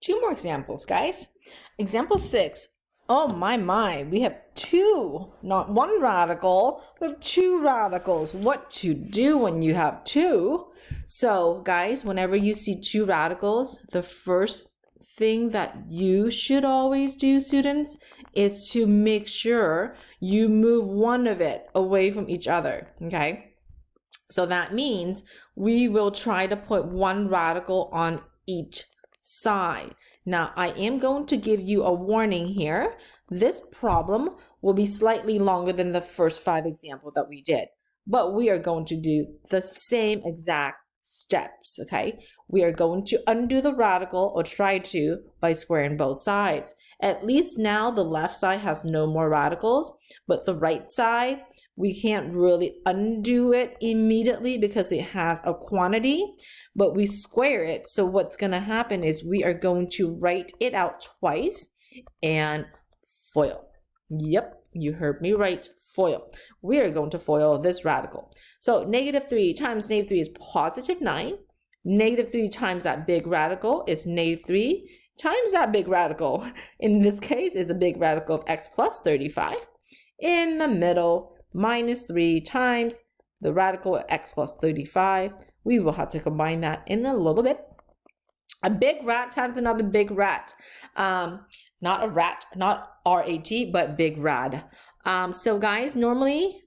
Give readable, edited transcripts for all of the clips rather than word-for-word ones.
Two more examples, guys. Example 6. Oh my, we have two, not one radical, we have two radicals. What to do when you have two? So guys, whenever you see two radicals, the first thing that you should always do, students, is to make sure you move one of it away from each other, okay? So that means we will try to put one radical on each side. Now, I am going to give you a warning here. This problem will be slightly longer than the first 5 examples that we did, but we are going to do the same exact steps, okay? We are going to undo the radical, or try to, by squaring both sides. At least now the left side has no more radicals, but the right side, we can't really undo it immediately because it has a quantity, but we square it. So what's going to happen is we are going to write it out twice and FOIL. Yep, you heard me right. FOIL. We are going to FOIL this radical. So -3 times -3 is +9. -3 times that big radical is -3 times that big radical. In this case, is a big radical of x plus 35. In the middle, -3 times the radical of x plus 35. We will have to combine that in a little bit. A big rat times another big rat. Not a rat, not R-A-T, but big rad. So guys, normally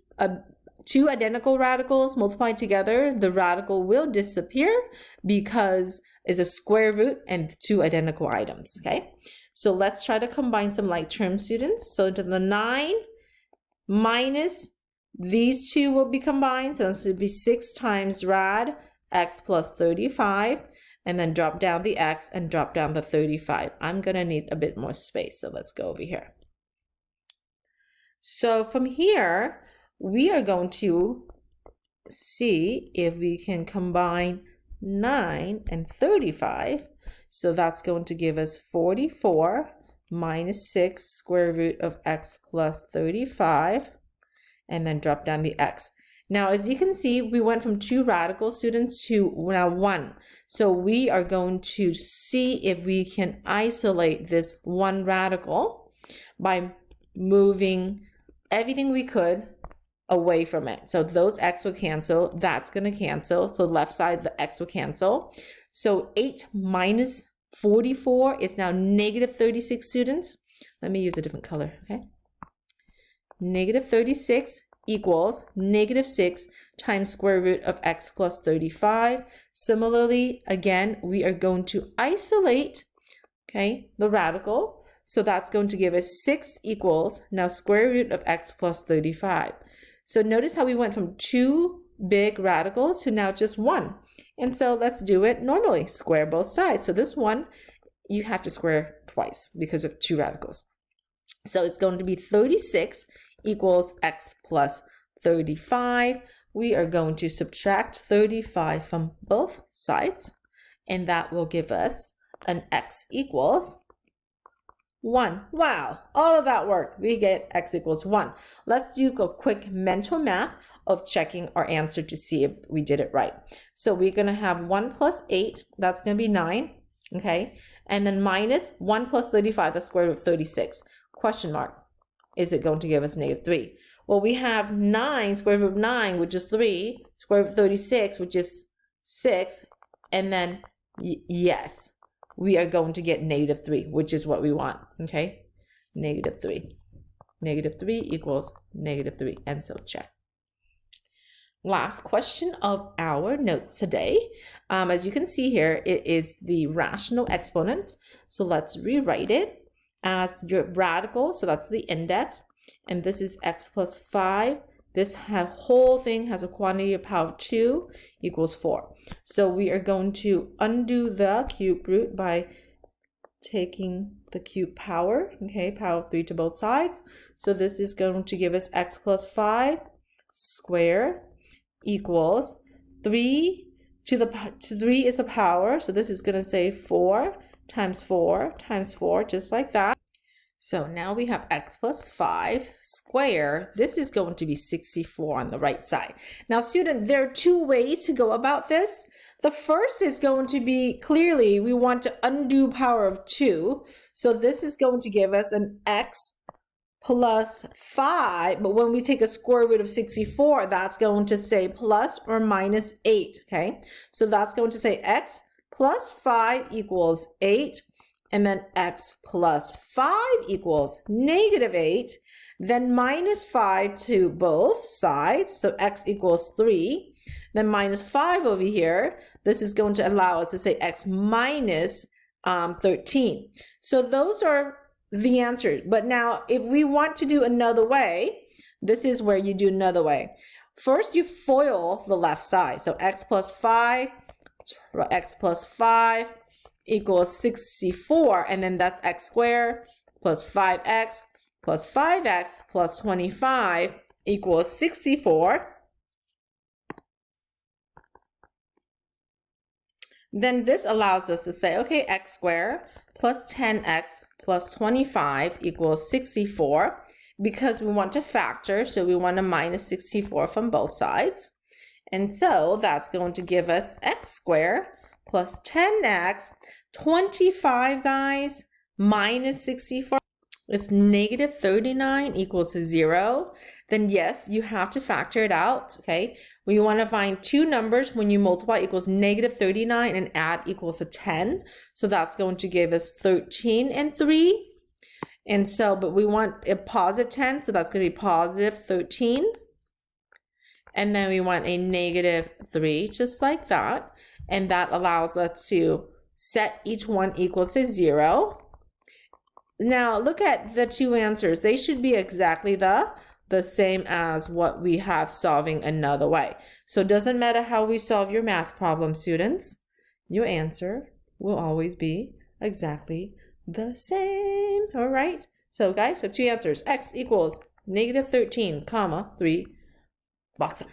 two identical radicals multiplied together, the radical will disappear because it's a square root and two identical items, okay? So let's try to combine some like term, students. So to the 9 minus these two will be combined. So this would be 6 times rad x plus 35, and then drop down the x and drop down the 35. I'm gonna need a bit more space, so let's go over here. So from here, we are going to see if we can combine 9 and 35. So that's going to give us 44 minus 6 square root of x plus 35, and then drop down the x. Now, as you can see, we went from two radical, students, to now 1. So we are going to see if we can isolate this one radical by moving everything we could away from it. So those x will cancel, that's going to cancel. So left side, the x will cancel. So 8 minus 44 is now -36, students. Let me use a different color, okay? -36 equals -6 times square root of x plus 35. Similarly, again, we are going to isolate, okay, the radical. So that's going to give us 6 equals now square root of x plus 35. So notice how we went from two big radicals to now just one. And so let's do it normally, square both sides. So this one, you have to square twice because of two radicals. So it's going to be 36 equals x plus 35. We are going to subtract 35 from both sides, and that will give us an x equals 1. Wow, all of that work, we get x equals 1. Let's do a quick mental math of checking our answer to see if we did it right. So we're going to have 1 plus 8, that's going to be 9, okay? And then minus 1 plus 35, that's square root of 36. Question mark, is it going to give us -3? Well, we have 9, square root of 9, which is 3, square root of 36, which is 6, and then yes, we are going to get -3, which is what we want, okay? -3. -3 equals -3, and so check. Last question of our notes today. As you can see here, it is the rational exponent. So let's rewrite it as your radical, so that's the index, and this is x plus 5. This whole thing has a quantity of power of 2 equals 4. So we are going to undo the cube root by taking the cube power, okay, power of 3 to both sides. So this is going to give us x plus 5 squared equals 3 to 3 is the power. So this is going to say 4 times 4 times 4, just like that. So now we have x plus 5 squared. This is going to be 64 on the right side. Now, student, there are two ways to go about this. The first is going to be, clearly, we want to undo power of 2. So this is going to give us an x plus 5. But when we take a square root of 64, that's going to say plus or minus 8, okay? So that's going to say x plus 5 equals 8. And then x plus 5 equals negative 8. Then minus 5 to both sides, so x equals 3. Then minus 5 over here, this is going to allow us to say x minus 13. So those are the answers. But now if we want to do another way, this is where you do another way. First, you FOIL the left side. So x plus 5 equals 64, and then that's x squared plus 5x plus 5x plus 25 equals 64. Then this allows us to say, okay, x squared plus 10x plus 25 equals 64, because we want to factor, so we want to minus 64 from both sides. And so that's going to give us x squared plus 10x, 25, guys, minus 64. It's negative 39 equals 0. Then yes, you have to factor it out, okay? We want to find two numbers when you multiply equals negative 39 and add equals to 10. So that's going to give us 13 and 3. And so, but we want a positive 10, so that's going to be positive 13. And then we want a negative 3, just like that. And that allows us to set each one equal to 0. Now look at the two answers. They should be exactly the same as what we have solving another way. So it doesn't matter how we solve your math problem, students. Your answer will always be exactly the same. All right. So guys, for two answers, x equals negative 13, comma 3, box them.